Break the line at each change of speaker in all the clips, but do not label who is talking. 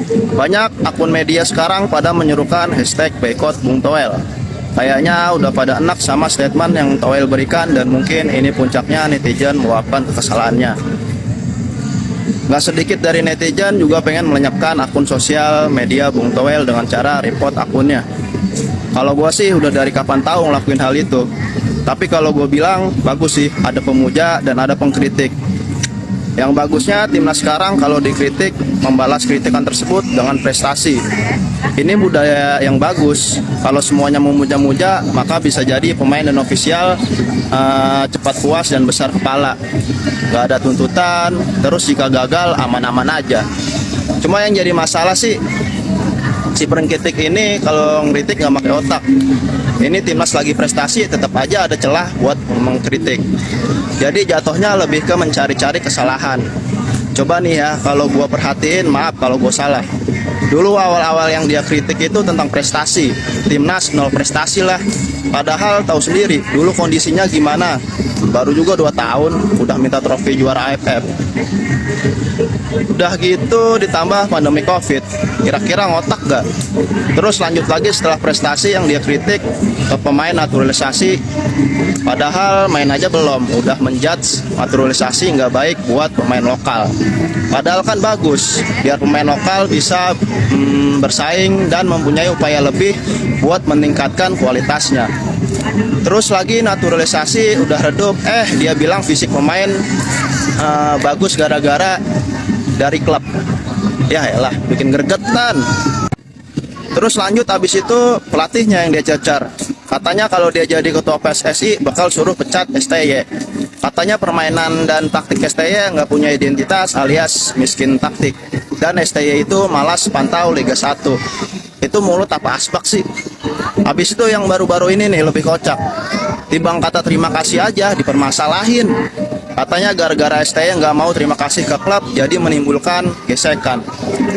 Banyak akun media sekarang pada menyerukan hashtag boykot Bung Toel. Kayaknya udah pada enak sama statement yang Toel berikan dan mungkin ini puncaknya netizen meluapkan kekesalannya. Gak sedikit dari netizen juga pengen melenyapkan akun sosial media Bung Toel dengan cara report akunnya. Kalau gue sih udah dari kapan tahu ngelakuin hal itu. Tapi kalau gue bilang bagus sih, ada pemuja dan ada pengkritik. Yang bagusnya timnas sekarang kalau dikritik membalas kritikan tersebut dengan prestasi. Ini budaya yang bagus. Kalau semuanya memuja-muja, maka bisa jadi pemain dan ofisial cepat puas dan besar kepala. Gak ada tuntutan, terus jika gagal aman-aman aja. Cuma yang jadi masalah sih, si pengkritik ini kalau ngeritik nggak pakai otak. Ini timnas lagi prestasi, tetap aja ada celah buat mengkritik. Jadi jatuhnya lebih ke mencari-cari kesalahan. Coba nih ya, kalau gua perhatiin, maaf kalau gua salah. Dulu awal-awal yang dia kritik itu tentang prestasi. Timnas nol prestasi lah. Padahal tahu sendiri, dulu kondisinya gimana. Baru juga 2 tahun, udah minta trofi juara AFF. Udah gitu ditambah pandemi Covid. Kira-kira ngotak gak? Terus lanjut lagi setelah prestasi yang dia kritik ke pemain naturalisasi. Padahal main aja belum, udah menjudge naturalisasi nggak baik buat pemain lokal. Padahal kan bagus, biar pemain lokal bisa bersaing dan mempunyai upaya lebih buat meningkatkan kualitasnya. Terus lagi naturalisasi udah redup, dia bilang fisik pemain bagus gara-gara dari klub. Ya elah, bikin gregetan. Terus lanjut abis itu pelatihnya yang dia cacar. Katanya kalau dia jadi ketua PSSI bakal suruh pecat STY. Katanya permainan dan taktik STY nggak punya identitas alias miskin taktik. Dan STY itu malas pantau Liga 1. Itu mulut apa asbak sih? Habis itu yang baru-baru ini nih lebih kocak. Timbang kata terima kasih aja dipermasalahin. Katanya gara-gara STY nggak mau terima kasih ke klub, jadi menimbulkan gesekan.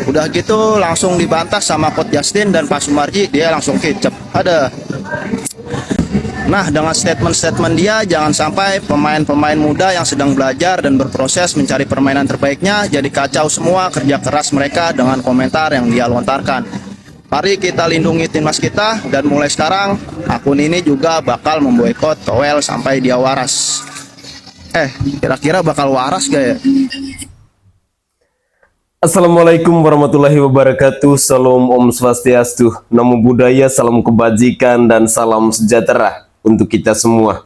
Udah gitu langsung dibantah sama Coach Justin dan Pak Sumarji, dia langsung kicep. Ada. Nah, dengan statement-statement dia, jangan sampai pemain-pemain muda yang sedang belajar dan berproses mencari permainan terbaiknya jadi kacau semua kerja keras mereka dengan komentar yang dia lontarkan. Mari kita lindungi timnas kita, dan mulai sekarang akun ini juga bakal memboikot Toel sampai dia waras. Kira-kira bakal waras gak ya?
Assalamualaikum warahmatullahi wabarakatuh. Salam Om Swastiastu, Namo Buddhaya, salam kebajikan dan salam sejahtera untuk kita semua.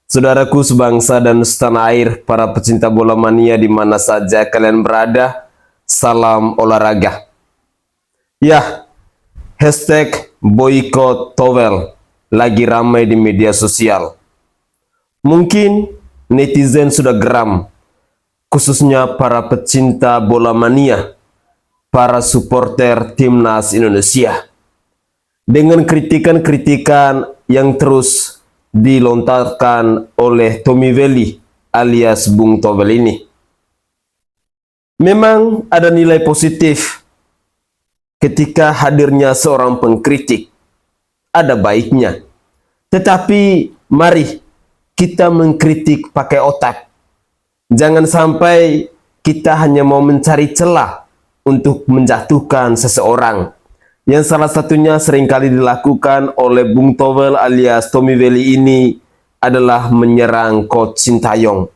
Saudaraku sebangsa dan setanah air, para pecinta bola mania di mana saja kalian berada, salam olahraga. Ya, hashtag boykot Toel lagi ramai di media sosial. Mungkin netizen sudah geram, khususnya para pecinta bola mania, para supporter timnas Indonesia, dengan kritikan-kritikan yang terus dilontarkan oleh Tommy Welly alias Bung Toel ini. Memang ada nilai positif ketika hadirnya seorang pengkritik, ada baiknya. Tetapi mari kita mengkritik pakai otak. Jangan sampai kita hanya mau mencari celah untuk menjatuhkan seseorang. Yang salah satunya seringkali dilakukan oleh Bung Toel alias Tommy Welly ini adalah menyerang Coach Sintayong.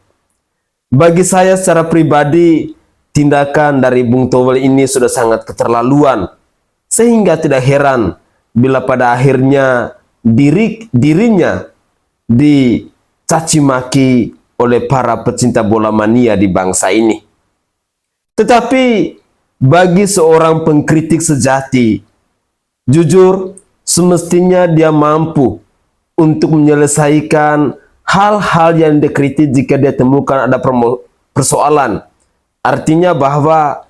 Bagi saya secara pribadi, tindakan dari Bung Toel ini sudah sangat keterlaluan. Sehingga tidak heran bila pada akhirnya dirinya dicaci maki oleh para pecinta bola mania di bangsa ini. Tetapi bagi seorang pengkritik sejati, jujur semestinya dia mampu untuk menyelesaikan hal-hal yang dikritik jika dia temukan ada persoalan. Artinya bahwa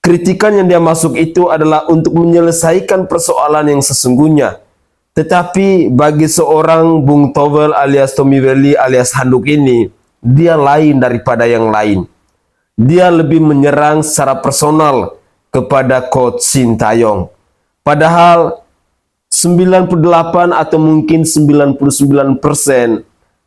kritikan yang dia masuk itu adalah untuk menyelesaikan persoalan yang sesungguhnya. Tetapi bagi seorang Bung Toel alias Tommy Welly alias Handuk ini, dia lain daripada yang lain. Dia lebih menyerang secara personal kepada Coach Sintayong. Padahal 98 atau mungkin 99%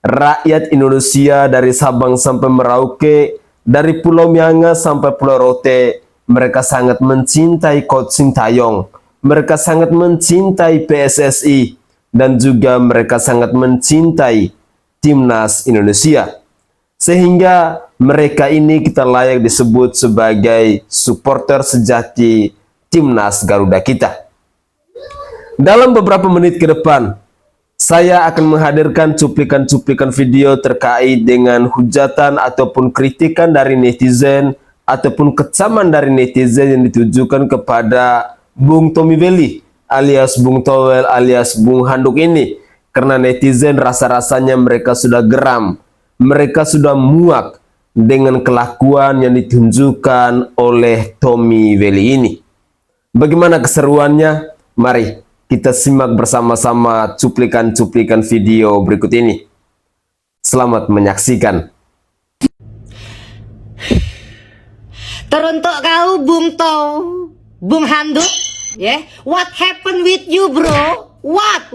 rakyat Indonesia dari Sabang sampai Merauke, dari Pulau Miangas sampai Pulau Rote, mereka sangat mencintai Coach Sintayong, mereka sangat mencintai PSSI, dan juga mereka sangat mencintai Timnas Indonesia. Sehingga mereka ini kita layak disebut sebagai supporter sejati Timnas Garuda kita. Dalam beberapa menit ke depan, saya akan menghadirkan cuplikan-cuplikan video terkait dengan hujatan ataupun kritikan dari netizen ataupun kecaman dari netizen yang ditujukan kepada Bung Tommy Welly alias Bung Towel alias Bung Handuk ini. Karena netizen rasa-rasanya mereka sudah geram, mereka sudah muak dengan kelakuan yang ditunjukkan oleh Tommy Welly ini. Bagaimana keseruannya? Mari kita simak bersama-sama cuplikan-cuplikan video berikut ini. Selamat menyaksikan.
Teruntuk kau Bung Bung Handuk, yeah? What happened with you, bro? What?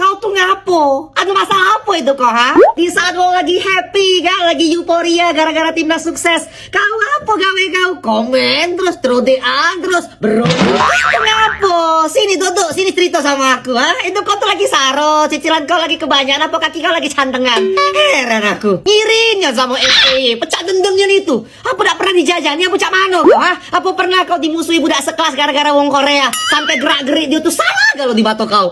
Kau tuh ngapo? Ada masalah apa itu kau, ha? Di saat lo lagi happy, kan? Lagi euforia gara-gara timnas sukses. Kau apa gawe kau? Komen terus DA terus, bro. Kau ngapo? Sini duduk, sini cerita sama aku, ha? Itu kau tuh lagi saro, cicilan kau lagi kebanyakan, apa kaki kau lagi cantengan? Heran aku. Ngirinnya sama STY, pecah dendamnya itu. Apa tak pernah dijajani? Apa cak mano kau, ha? Apa pernah kau dimusuhi budak sekelas gara-gara wong Korea? Sampai gerak-gerik dia tuh salah kalau di batok kau.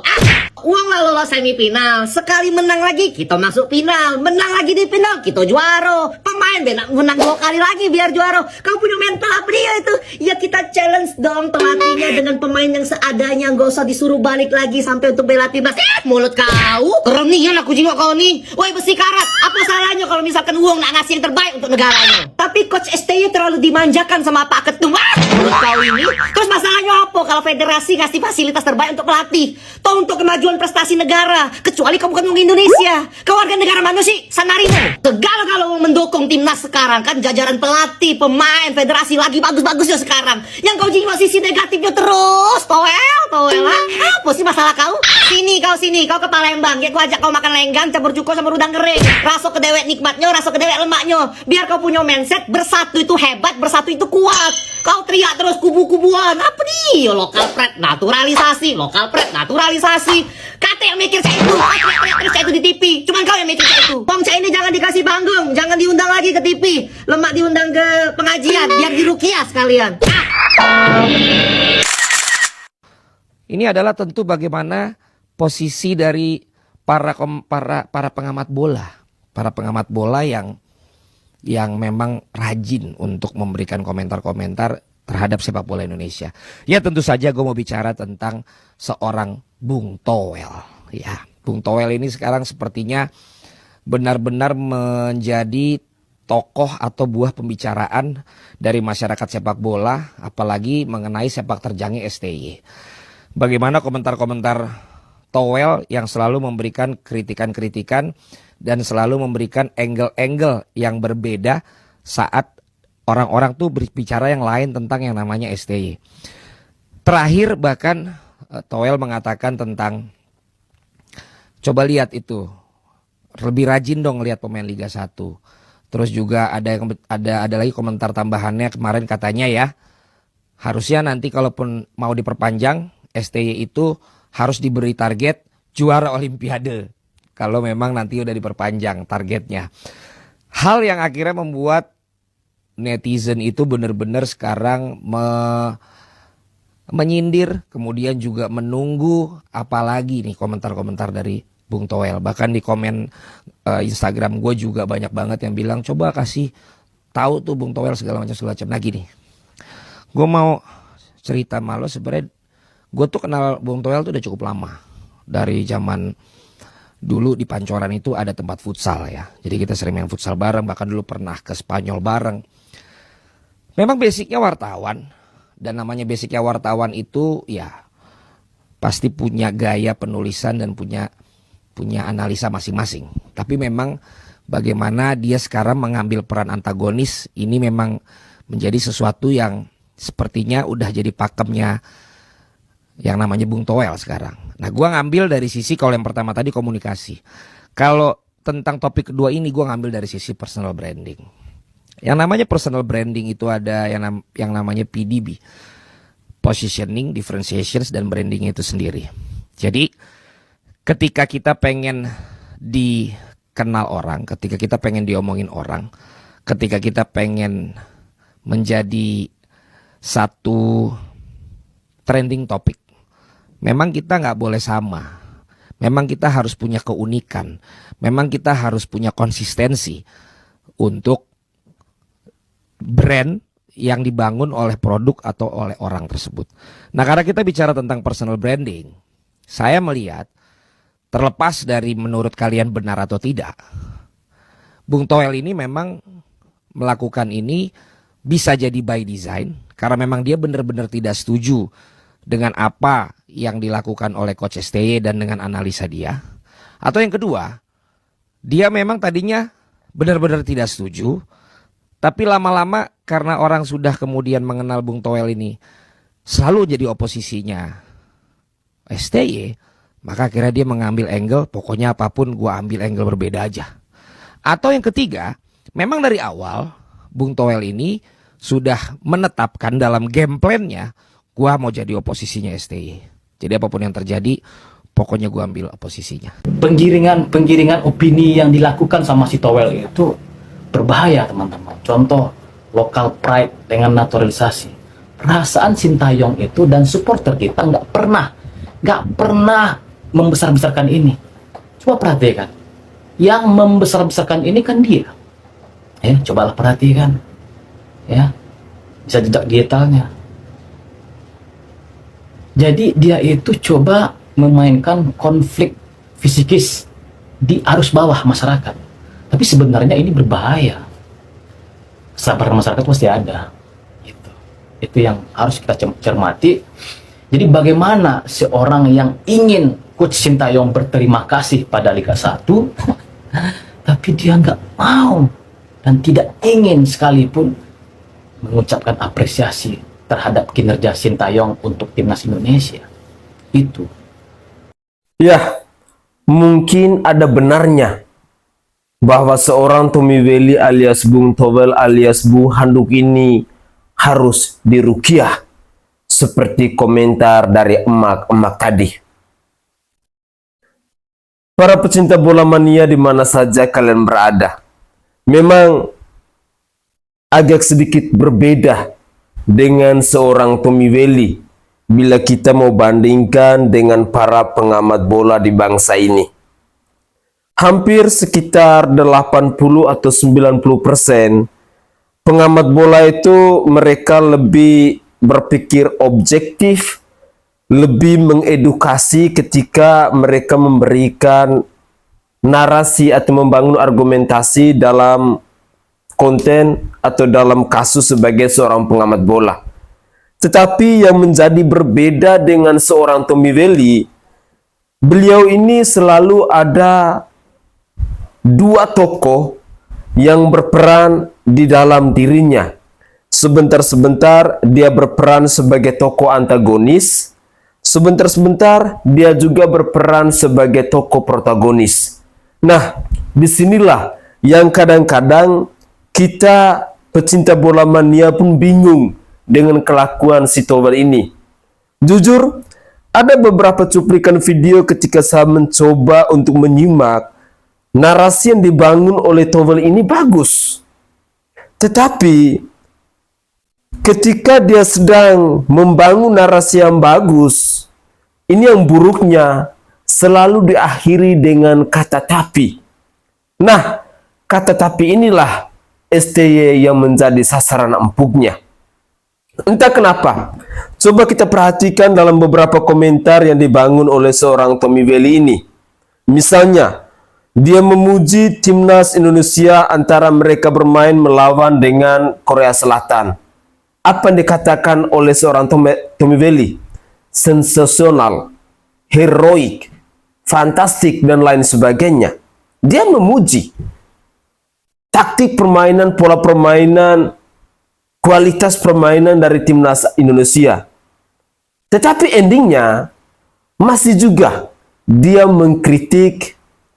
Uang lah lolos semifinal, sekali menang lagi kita masuk final, menang lagi di final kita juara. Pemain menang 2 kali lagi biar juara. Kau punya mental apa dia itu? Ya kita challenge dong pelatihnya dengan pemain yang seadanya, gak usah disuruh balik lagi sampai untuk bela timnas. Mulut kau kerenian aku jingok kau nih. Woi besi karat, apa salahnya kalau misalkan uang nak ngasih yang terbaik untuk negaranya? Tapi coach STY terlalu dimanjakan sama Pak Ketum. Mulut kau ini. Terus masalahnya apa kalau federasi ngasih fasilitas terbaik untuk pelatih? Untuk kemajuan prestasi negara, kecuali kau bukan orang Indonesia. Kau warga negara mana sih? San Marino. Tegal kalau mendukung timnas sekarang kan jajaran pelatih, pemain, federasi lagi bagus-bagusnya sekarang. Yang kau jiwa sisi negatifnya terus. Towel lah. Apa sih masalah kau? Sini kau ke Palembang. Ya, kau ajak kau makan lenggang campur cuko sama udang kering. Raso kedewek nikmatnya, raso kedewek lemaknya. Biar kau punya mindset bersatu itu hebat, bersatu itu kuat. Kau teriak terus kubu-kubuan. Apa nih? Lokal pret naturalisasi, lokal pret naturalisasi. Kata yang mikir saya itu, terus saya itu di TV. Cuman kau yang mikir saya itu. Bang saya ini jangan dikasih panggung, jangan diundang lagi ke TV. Lemak diundang ke pengajian, biar dirukiah sekalian.
Ini adalah tentu bagaimana posisi dari para pengamat bola yang memang rajin untuk memberikan komentar-komentar terhadap sepak bola Indonesia. Ya tentu saja gue mau bicara tentang seorang Bung Towel. Ya, Bung Towel ini sekarang sepertinya benar-benar menjadi tokoh atau buah pembicaraan dari masyarakat sepak bola, apalagi mengenai sepak terjangnya STY. Bagaimana komentar-komentar Towel yang selalu memberikan kritikan-kritikan dan selalu memberikan angle-angle yang berbeda saat orang-orang tuh berbicara yang lain tentang yang namanya STY. Terakhir bahkan Towel mengatakan tentang, coba lihat itu, lebih rajin dong lihat pemain Liga 1. Terus juga ada lagi komentar tambahannya kemarin katanya ya, harusnya nanti kalaupun mau diperpanjang STY itu harus diberi target juara Olimpiade kalau memang nanti udah diperpanjang targetnya. Hal yang akhirnya membuat netizen itu benar-benar sekarang menyindir, kemudian juga menunggu apalagi nih komentar-komentar dari Bung Towel. Bahkan di komen Instagram gue juga banyak banget yang bilang coba kasih tahu tuh Bung Towel segala macam. Nah gini, gue mau cerita malu sebenarnya gue tuh kenal Bung Towel tuh udah cukup lama. Dari zaman dulu di Pancoran itu ada tempat futsal ya. Jadi kita sering main futsal bareng, bahkan dulu pernah ke Spanyol bareng. Memang basicnya wartawan, dan namanya basicnya wartawan itu ya pasti punya gaya penulisan dan punya analisa masing-masing. Tapi memang bagaimana dia sekarang mengambil peran antagonis ini memang menjadi sesuatu yang sepertinya udah jadi pakemnya yang namanya Bung Towel sekarang. Nah gua ngambil dari sisi, kalau yang pertama tadi komunikasi. Kalau tentang topik kedua ini gua ngambil dari sisi personal branding. Yang namanya personal branding itu ada yang namanya PDB, positioning, differentiations, dan branding itu sendiri. Jadi ketika kita pengen dikenal orang, ketika kita pengen diomongin orang, ketika kita pengen menjadi satu trending topik, memang kita nggak boleh sama. Memang kita harus punya keunikan. Memang kita harus punya konsistensi untuk brand yang dibangun oleh produk atau oleh orang tersebut. Nah, karena kita bicara tentang personal branding, saya melihat terlepas dari menurut kalian benar atau tidak, Bung Toel ini memang melakukan ini bisa jadi by design karena memang dia benar-benar tidak setuju dengan apa yang dilakukan oleh Coach STY dan dengan analisa dia. Atau yang kedua, dia memang tadinya benar-benar tidak setuju, tapi lama-lama karena orang sudah kemudian mengenal Bung Toel ini selalu jadi oposisinya STY, maka akhirnya dia mengambil angle, pokoknya apapun gua ambil angle berbeda aja. Atau yang ketiga, memang dari awal Bung Toel ini sudah menetapkan dalam game plan-nya, gua mau jadi oposisinya STY. Jadi apapun yang terjadi, pokoknya gua ambil oposisinya.
Penggiringan opini yang dilakukan sama si Toel itu berbahaya, teman-teman. Contoh, local pride dengan naturalisasi. Perasaan Sintayong itu dan supporter kita nggak pernah membesar-besarkan ini. Coba perhatikan, yang membesar-besarkan ini kan dia. Ya, cobalah perhatikan. Ya, bisa jejak digitalnya. Jadi dia itu coba memainkan konflik fisikis di arus bawah masyarakat. Tapi sebenarnya ini berbahaya. Kesabaran masyarakat pasti ada. Itu yang harus kita cermati. Jadi bagaimana seorang yang ingin Coach Sintayong berterima kasih pada Liga 1, tapi dia nggak mau dan tidak ingin sekalipun mengucapkan apresiasi terhadap kinerja Sintayong untuk timnas Indonesia. Itu.
Ya, mungkin ada benarnya bahwa seorang Tommy Welly alias Bung Toel alias Bung Handuk ini harus dirukiah seperti komentar dari emak-emak tadi. Para pecinta bola mania di mana saja kalian berada, memang agak sedikit berbeda dengan seorang Tommy Welly bila kita mau bandingkan dengan para pengamat bola di bangsa ini. Hampir sekitar 80 atau 90% pengamat bola itu mereka lebih berpikir objektif, lebih mengedukasi ketika mereka memberikan narasi atau membangun argumentasi dalam konten atau dalam kasus sebagai seorang pengamat bola. Tetapi yang menjadi berbeda dengan seorang Tommy Welly, beliau ini selalu ada dua tokoh yang berperan di dalam dirinya. Sebentar-sebentar dia berperan sebagai tokoh antagonis, sebentar-sebentar dia juga berperan sebagai tokoh protagonis. Nah, disinilah yang kadang-kadang kita pecinta bola mania pun bingung dengan kelakuan si Toel ini. Jujur, ada beberapa cuplikan video ketika saya mencoba untuk menyimak. Narasi yang dibangun oleh Toel ini bagus. Tetapi ketika dia sedang membangun narasi yang bagus, ini yang buruknya selalu diakhiri dengan kata tapi. Nah, kata tapi inilah STY yang menjadi sasaran empuknya. Entah kenapa. Coba kita perhatikan dalam beberapa komentar yang dibangun oleh seorang Tommy Welly ini. Misalnya, dia memuji timnas Indonesia antara mereka bermain melawan dengan Korea Selatan. Apa yang dikatakan oleh seorang Tommy Welly? Sensasional, heroik, fantastik, dan lain sebagainya. Dia memuji taktik permainan, pola permainan, kualitas permainan dari timnas Indonesia. Tetapi endingnya masih juga dia mengkritik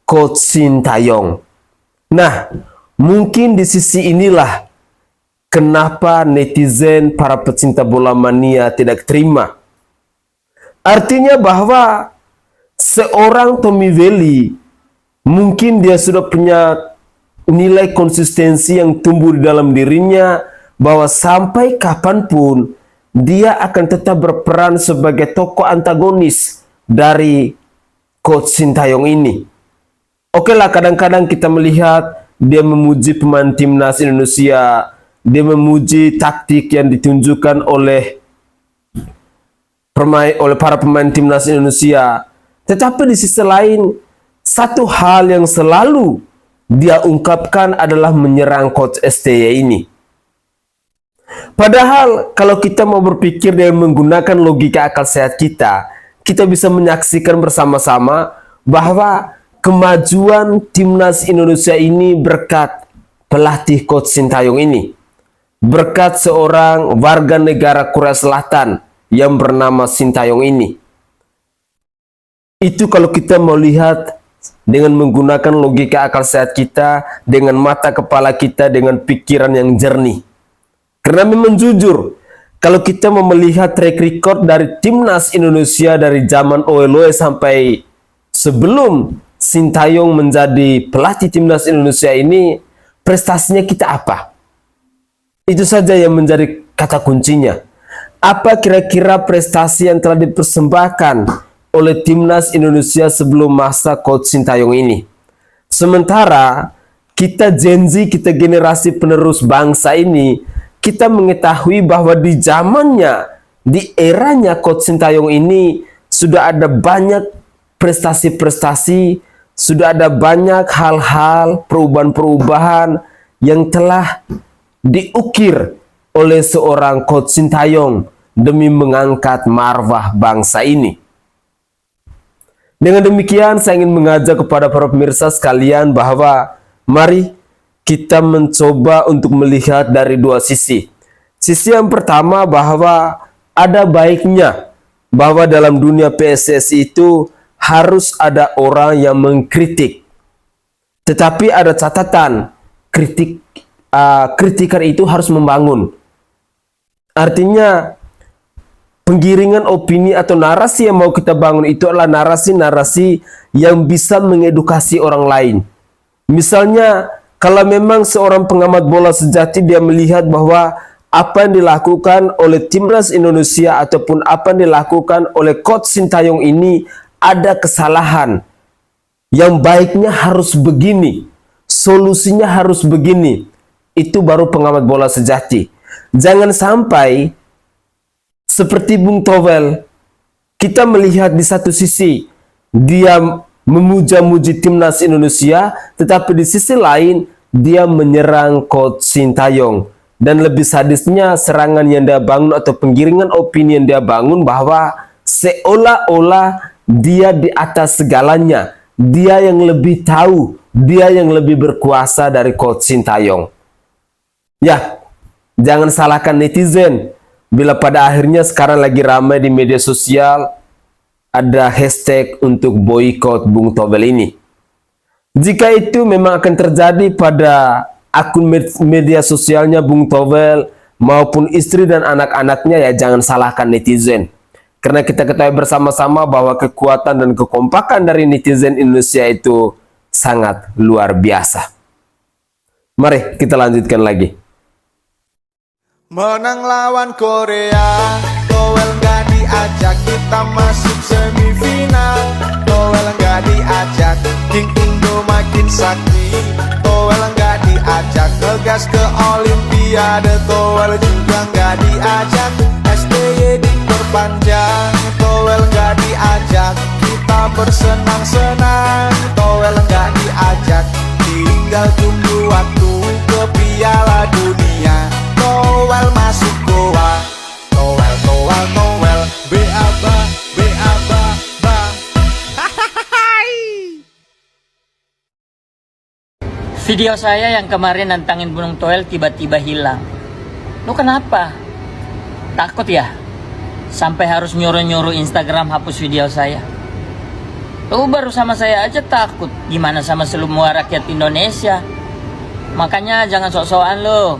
Coach Sintayong. Nah, mungkin di sisi inilah kenapa netizen, para pecinta bola mania tidak terima. Artinya bahwa seorang Tommy Welly mungkin dia sudah punya nilai konsistensi yang tumbuh di dalam dirinya, bahwa sampai kapanpun dia akan tetap berperan sebagai tokoh antagonis dari Coach Sintayong ini. Oke lah, kadang-kadang kita melihat dia memuji pemain timnas Indonesia, dia memuji taktik yang ditunjukkan oleh para pemain timnas Indonesia. Tetapi di sisi lain, satu hal yang selalu dia ungkapkan adalah menyerang Coach STY ini. Padahal kalau kita mau berpikir dengan menggunakan logika akal sehat kita bisa menyaksikan bersama-sama bahwa kemajuan timnas Indonesia ini berkat pelatih Coach Sintayong ini. Berkat seorang warga negara Korea Selatan yang bernama Sintayong ini. Itu kalau kita mau lihat dengan menggunakan logika akal sehat kita, dengan mata kepala kita, dengan pikiran yang jernih. Karena memang jujur, kalau kita mau melihat track record dari timnas Indonesia dari zaman Oeloe sampai sebelum Sintayong menjadi pelatih timnas Indonesia ini, prestasinya kita apa? Itu saja yang menjadi kata kuncinya. Apa kira-kira prestasi yang telah dipersembahkan oleh timnas Indonesia sebelum masa Coach Sintayong ini? Sementara kita Gen Z, kita generasi penerus bangsa ini, kita mengetahui bahwa di zamannya, di eranya Coach Sintayong ini sudah ada banyak prestasi-prestasi, sudah ada banyak hal-hal, perubahan-perubahan yang telah diukir oleh seorang Coach Sintayong demi mengangkat marwah bangsa ini. Dengan demikian, saya ingin mengajak kepada para pemirsa sekalian bahwa mari kita mencoba untuk melihat dari dua sisi. Sisi yang pertama bahwa ada baiknya bahwa dalam dunia PSSI itu harus ada orang yang mengkritik. Tetapi ada catatan, kritikan itu harus membangun. Artinya penggiringan opini atau narasi yang mau kita bangun itu adalah narasi-narasi yang bisa mengedukasi orang lain. Misalnya, kalau memang seorang pengamat bola sejati dia melihat bahwa apa yang dilakukan oleh timnas Indonesia ataupun apa yang dilakukan oleh Coach Sintayong ini ada kesalahan. Yang baiknya harus begini, solusinya harus begini. Itu baru pengamat bola sejati. Jangan sampai seperti Bung Towel, kita melihat di satu sisi dia memuja-muji timnas Indonesia, tetapi di sisi lain dia menyerang Coach Sintayong. Dan lebih sadisnya serangan yang dia bangun atau penggiringan opini yang dia bangun bahwa seolah-olah dia di atas segalanya, dia yang lebih tahu, dia yang lebih berkuasa dari Coach Sintayong. Ya, jangan salahkan netizen bila pada akhirnya sekarang lagi ramai di media sosial ada hashtag untuk boykot Bung Towel ini. Jika itu memang akan terjadi pada akun media sosialnya Bung Towel maupun istri dan anak-anaknya, ya jangan salahkan netizen. Karena kita ketahui bersama-sama bahwa kekuatan dan kekompakan dari netizen Indonesia itu sangat luar biasa. Mari kita lanjutkan lagi.
Menang lawan Korea, Towel nggak diajak, kita masuk semifinal. Towel nggak diajak, King Indo makin sakti. Towel nggak diajak, ngegas ke Olimpiade. Towel juga nggak diajak, STY diperpanjang. Towel nggak diajak, kita bersenang-senang. Towel nggak diajak, tinggal tunggu waktu ke Piala Dunia. Towel masuk goa, Towel, Towel, Towel, beaba, beaba, ba.
Video saya yang kemarin nantangin Bung Towel tiba-tiba hilang. Lu kenapa? Takut ya? Sampai harus nyuruh-nyuruh Instagram hapus video saya. Lu baru sama saya aja takut, gimana sama semua rakyat Indonesia? Makanya jangan sok-sokan lo.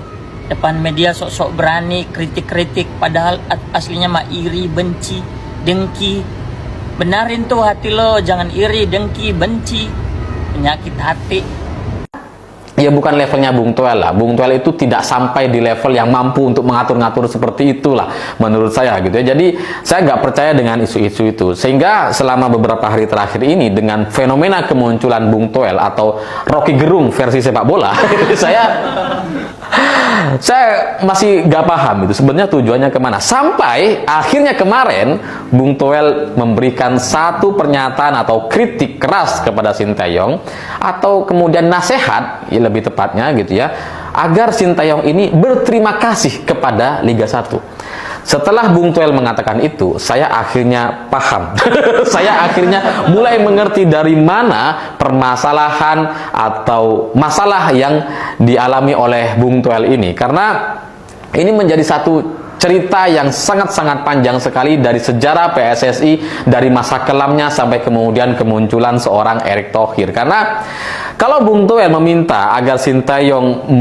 Depan media sok-sok berani kritik-kritik, padahal aslinya mah iri, benci, dengki. Benarin tuh hati lo, jangan iri, dengki, benci, penyakit hati.
Ya bukan levelnya Bung Toel lah. Bung Toel itu tidak sampai di level yang mampu untuk mengatur-ngatur seperti itulah menurut saya gitu ya. Jadi saya nggak percaya dengan isu-isu itu. Sehingga selama beberapa hari terakhir ini dengan fenomena kemunculan Bung Toel atau Rocky Gerung versi sepak bola, saya masih gak paham itu sebenarnya tujuannya kemana. Sampai akhirnya kemarin Bung Toel memberikan satu pernyataan atau kritik keras kepada Sintayong, atau kemudian nasihat ya lebih tepatnya gitu ya, agar Sintayong ini berterima kasih kepada Liga 1. Setelah Bung Toel mengatakan itu, saya akhirnya paham. Saya akhirnya mulai mengerti dari mana permasalahan atau masalah yang dialami oleh Bung Toel ini. Karena ini menjadi satu cerita yang sangat-sangat panjang sekali dari sejarah PSSI, dari masa kelamnya sampai kemudian kemunculan seorang Erick Thohir. Karena kalau Bung Toel meminta agar Sintayong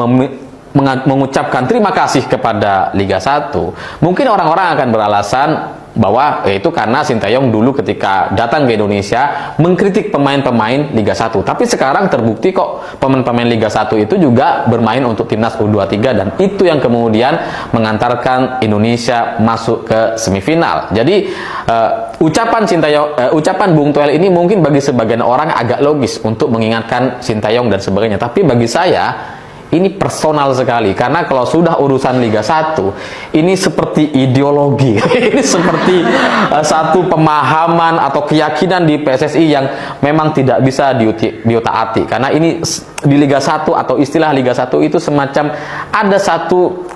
mengucapkan terima kasih kepada Liga 1, mungkin orang-orang akan beralasan bahwa itu karena Sintayong dulu ketika datang ke Indonesia mengkritik pemain-pemain Liga 1. Tapi sekarang terbukti kok pemain-pemain Liga 1 itu juga bermain untuk timnas U23, dan itu yang kemudian mengantarkan Indonesia masuk ke semifinal. Jadi ucapan Bung Toel ini mungkin bagi sebagian orang agak logis untuk mengingatkan Sintayong dan sebagainya. Tapi bagi saya ini personal sekali, karena kalau sudah urusan Liga 1 ini seperti ideologi. Ini seperti satu pemahaman atau keyakinan di PSSI yang memang tidak bisa diutak-atik. Karena ini di Liga 1 atau istilah Liga 1 itu semacam ada satu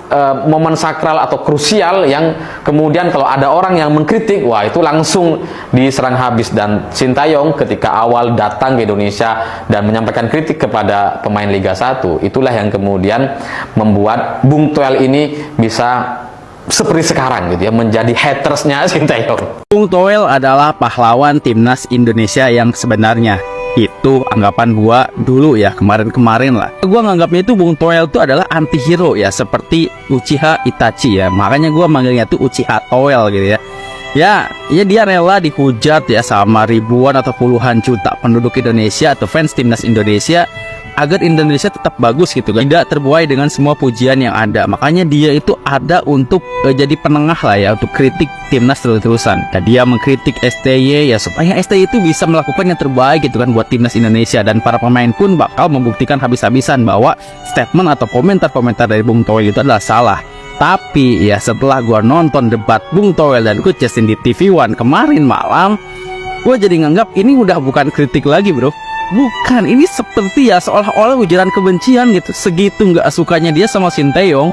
momen sakral atau krusial yang kemudian kalau ada orang yang mengkritik, wah itu langsung diserang habis. Dan Sintayong ketika awal datang ke Indonesia dan menyampaikan kritik kepada pemain Liga 1, itulah yang kemudian membuat Bung Toel ini bisa seperti sekarang gitu ya, menjadi hatersnya Sintayong.
Bung Toel adalah pahlawan timnas Indonesia yang sebenarnya. Itu anggapan gua dulu ya, kemarin-kemarin lah. Gua nganggapnya itu Bung Toel itu adalah anti-hero ya, seperti Uchiha Itachi ya. Makanya gua manggilnya tuh Uchiha Toel gitu ya. Ya dia rela dihujat ya sama ribuan atau puluhan juta penduduk Indonesia atau fans timnas Indonesia agar Indonesia tetap bagus gitu kan, tidak terbuai dengan semua pujian yang ada. Makanya dia itu ada untuk jadi penengah lah ya, untuk kritik timnas terus-terusan. Dan dia mengkritik STY ya supaya STY itu bisa melakukan yang terbaik gitu kan buat timnas Indonesia. Dan para pemain pun bakal membuktikan habis-habisan bahwa statement atau komentar-komentar dari Bung Toel itu adalah salah. Tapi ya setelah gua nonton debat Bung Toel dan Coach Justin di TV One kemarin malam, gua jadi nganggap ini udah bukan kritik lagi bro. Bukan, ini seperti ya seolah-olah ujaran kebencian gitu. Segitu nggak sukanya dia sama Sintayong.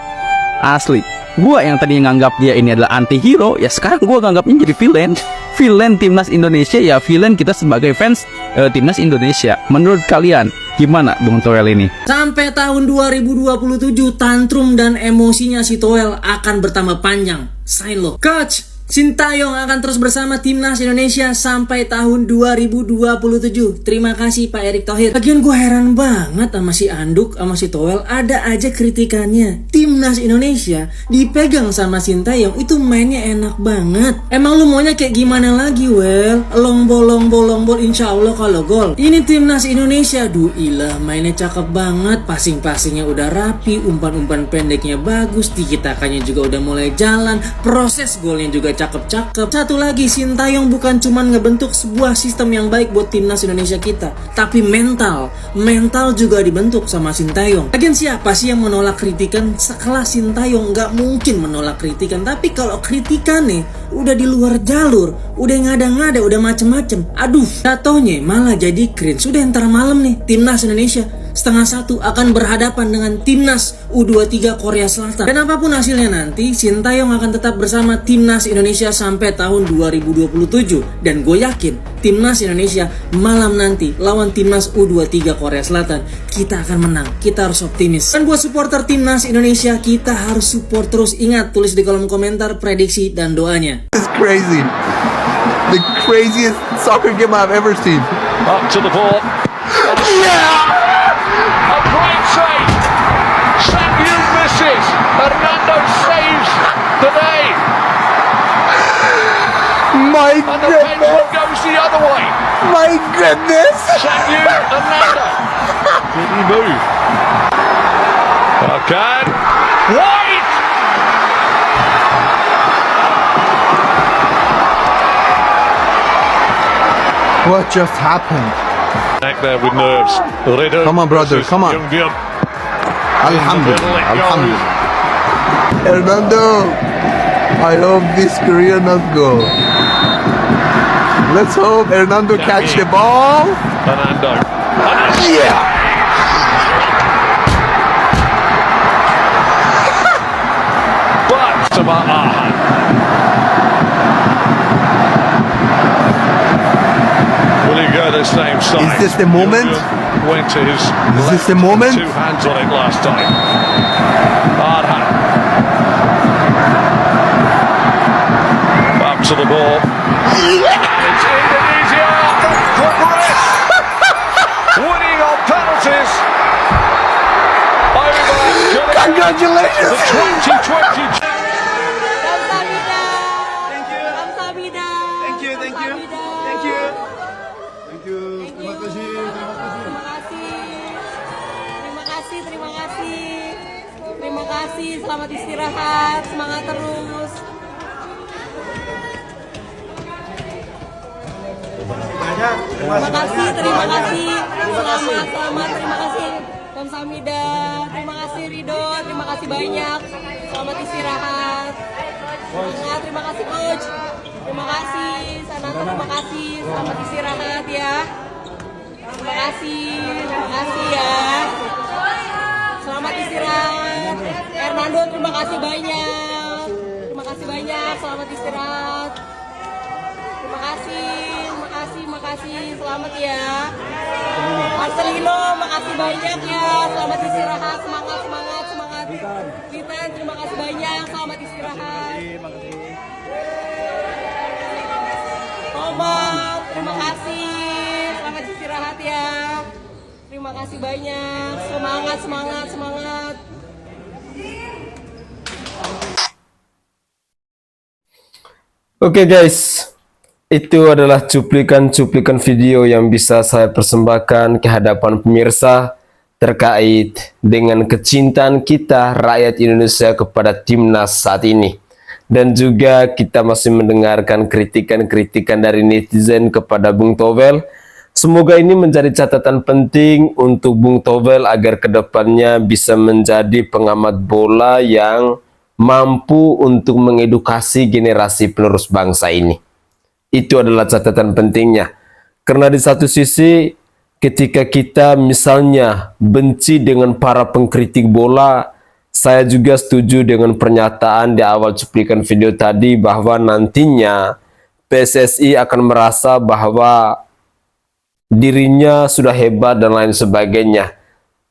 Asli, gua yang tadinya nganggap dia ini adalah anti-hero, ya sekarang gua nganggapnya jadi villain. Villain timnas Indonesia ya, villain kita sebagai fans timnas Indonesia. Menurut kalian gimana Bung Toel ini?
Sampai tahun 2027 tantrum dan emosinya si Toel akan bertambah panjang. Sign lo, Coach Sintayong akan terus bersama timnas Indonesia sampai tahun 2027. Terima kasih Pak Erick Thohir. Lagian gue heran banget sama si Anduk, sama si Toel. Ada aja kritikannya. Timnas Indonesia dipegang sama Sintayong itu mainnya enak banget. Emang lu maunya kayak gimana lagi, Well? Long ball insya Allah kalau gol. Ini timnas Indonesia, duh ilah mainnya cakep banget. Passing-passingnya udah rapi, umpan-umpan pendeknya bagus, tiki-takanya juga udah mulai jalan, proses golnya juga cakep-cakep. Satu lagi, Sintayong bukan cuman ngebentuk sebuah sistem yang baik buat timnas Indonesia kita, tapi mental juga dibentuk sama Sintayong. Lagian siapa sih yang menolak kritikan? Sekelas Sintayong nggak mungkin menolak kritikan. Tapi kalau kritikan nih udah di luar jalur, udah ngada-ngada, udah macem-macem, aduh, jatuhnya malah jadi cringe. Sudah ntar malam nih timnas Indonesia 12:30 akan berhadapan dengan timnas U23 Korea Selatan. Dan apapun hasilnya nanti, Sintayong akan tetap bersama timnas Indonesia sampai tahun 2027. Dan gue yakin timnas Indonesia malam nanti lawan timnas U23 Korea Selatan, kita akan menang. Kita harus optimis. Dan buat supporter timnas Indonesia, kita harus support terus. Ingat, tulis di kolom komentar prediksi dan doanya.
This is crazy. The craziest soccer game I've ever seen.
Up to the ball. Yeah! A great save. Sam Yu misses. Fernando saves the day.
My
And the
goodness!
pendulum goes the other way.
My goodness!
Sanyu Ananda. Did he move? Hakan. White!
What just happened?
Back there with nerves. Redo
Come on, brother,
versus
come on.
Youngbyeon.
Alhamdulillah,
Let go.
Alhamdulillah. Hernando, I hope this career not go. Let's hope Hernando catch the ball.
Fernando.
Yeah.
But Sabaha. Will he go the same side?
Is this the moment?
Youngbyeon went to his
Is this the
left,
moment?
Two hands on it last time. Arhan. Up to the ball. And it's Indonesia progress. Winning on penalties. Over
Congratulations!
the 2020.
Terima kasih, selamat istirahat, semangat terus. Terima kasih, selamat, terima kasih Kamsahamnida, terima kasih Ridho, terima kasih banyak, selamat istirahat, semangat, terima kasih coach, terima kasih Sananta, terima kasih, selamat istirahat ya, terima kasih ya, selamat istirahat, Hernando terima kasih banyak, selamat istirahat, makasih, selamat ya. Marcelino, makasih banyak ya, selamat istirahat, semangat. Witan, terima kasih banyak, selamat istirahat. Tomat, terima kasih, selamat istirahat ya. Terima kasih banyak, semangat.
Oke guys, itu adalah cuplikan-cuplikan video yang bisa saya persembahkan ke hadapan pemirsa terkait dengan kecintaan kita rakyat Indonesia kepada timnas saat ini. Dan juga kita masih mendengarkan kritikan-kritikan dari netizen kepada Bung Towel. Semoga ini menjadi catatan penting untuk Bung Towel agar kedepannya bisa menjadi pengamat bola yang mampu untuk mengedukasi generasi penerus bangsa ini. Itu adalah catatan pentingnya. Karena di satu sisi, ketika kita misalnya benci dengan para pengkritik bola, saya juga setuju dengan pernyataan di awal cuplikan video tadi bahwa nantinya PSSI akan merasa bahwa dirinya sudah hebat dan lain sebagainya.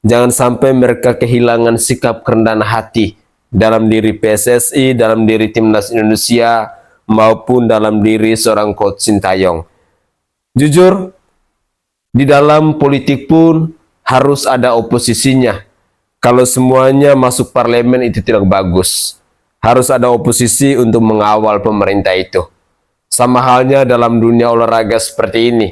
Jangan sampai mereka kehilangan sikap kerendahan hati dalam diri PSSI, dalam diri timnas Indonesia, maupun dalam diri seorang coach Sintayong. Jujur, di dalam politik pun harus ada oposisinya. Kalau semuanya masuk parlemen itu tidak bagus. Harus ada oposisi untuk mengawal pemerintah itu. Sama halnya dalam dunia olahraga seperti ini.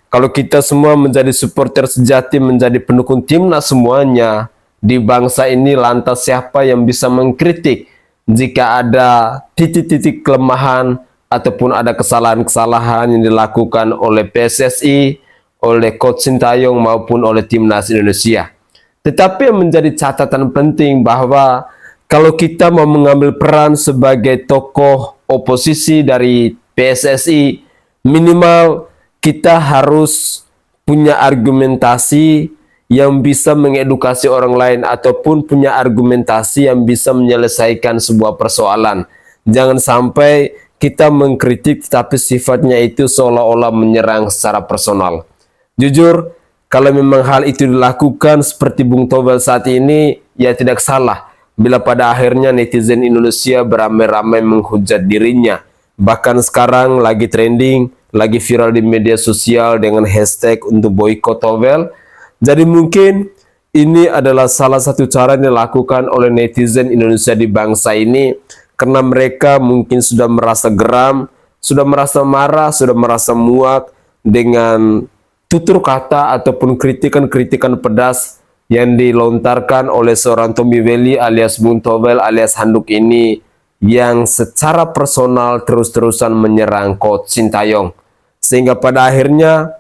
Kalau kita semua menjadi supporter sejati, menjadi pendukung timnas semuanya, di bangsa ini lantas siapa yang bisa mengkritik jika ada titik-titik kelemahan ataupun ada kesalahan-kesalahan yang dilakukan oleh PSSI, oleh Coach Sintayong maupun oleh timnas Indonesia. Tetapi yang menjadi catatan penting bahwa kalau kita mau mengambil peran sebagai tokoh oposisi dari PSSI, minimal kita harus punya argumentasi yang bisa mengedukasi orang lain ataupun punya argumentasi yang bisa menyelesaikan sebuah persoalan. Jangan sampai kita mengkritik tapi sifatnya itu seolah-olah menyerang secara personal. Jujur, kalau memang hal itu dilakukan seperti Bung Towel saat ini, ya tidak salah bila pada akhirnya netizen Indonesia beramai-ramai menghujat dirinya. Bahkan sekarang lagi trending, lagi viral di media sosial dengan hashtag untuk boykot Towel. Jadi mungkin ini adalah salah satu cara yang dilakukan oleh netizen Indonesia di bangsa ini, karena mereka mungkin sudah merasa geram, sudah merasa marah, sudah merasa muak dengan tutur kata ataupun kritikan-kritikan pedas yang dilontarkan oleh seorang Tommy Welly alias Bung Towel alias Handuk ini, yang secara personal terus-terusan menyerang Coach Sintayong. Sehingga pada akhirnya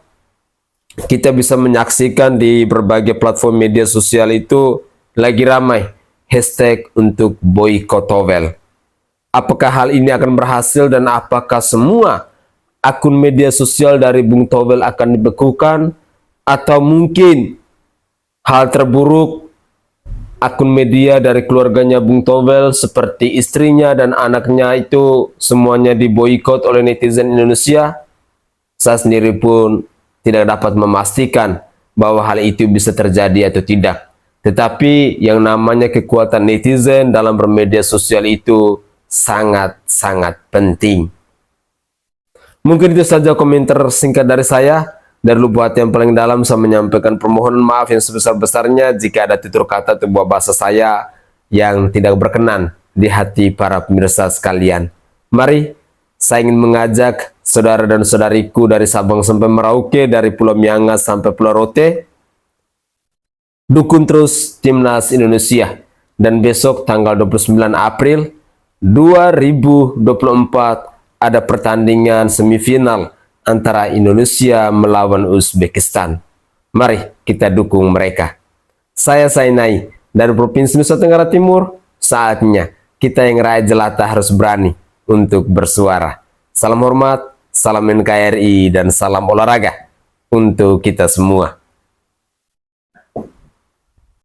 kita bisa menyaksikan di berbagai platform media sosial itu lagi ramai hashtag untuk boycott Towel. Apakah hal ini akan berhasil dan apakah semua akun media sosial dari Bung Towel akan dibekukan, atau mungkin hal terburuk akun media dari keluarganya Bung Towel seperti istrinya dan anaknya itu semuanya diboikot oleh netizen Indonesia? Saya sendiri pun tidak dapat memastikan bahwa hal itu bisa terjadi atau tidak. Tetapi yang namanya kekuatan netizen dalam bermedia sosial itu sangat-sangat penting. Mungkin itu saja komentar singkat dari saya. Dari lubuk hati yang paling dalam saya menyampaikan permohonan maaf yang sebesar-besarnya jika ada tutur kata atau buah bahasa saya yang tidak berkenan di hati para pemirsa sekalian. Mari saya ingin mengajak saudara dan saudariku dari Sabang sampai Merauke, dari Pulau Miangas sampai Pulau Rote, dukung terus Timnas Indonesia. Dan besok tanggal 29 April 2024 ada pertandingan semifinal antara Indonesia melawan Uzbekistan. Mari kita dukung mereka. Saya Sainai dari Provinsi Nusa Tenggara Timur. Saatnya kita yang rakyat jelata harus berani untuk bersuara. Salam hormat, salam NKRI, dan salam olahraga untuk kita semua.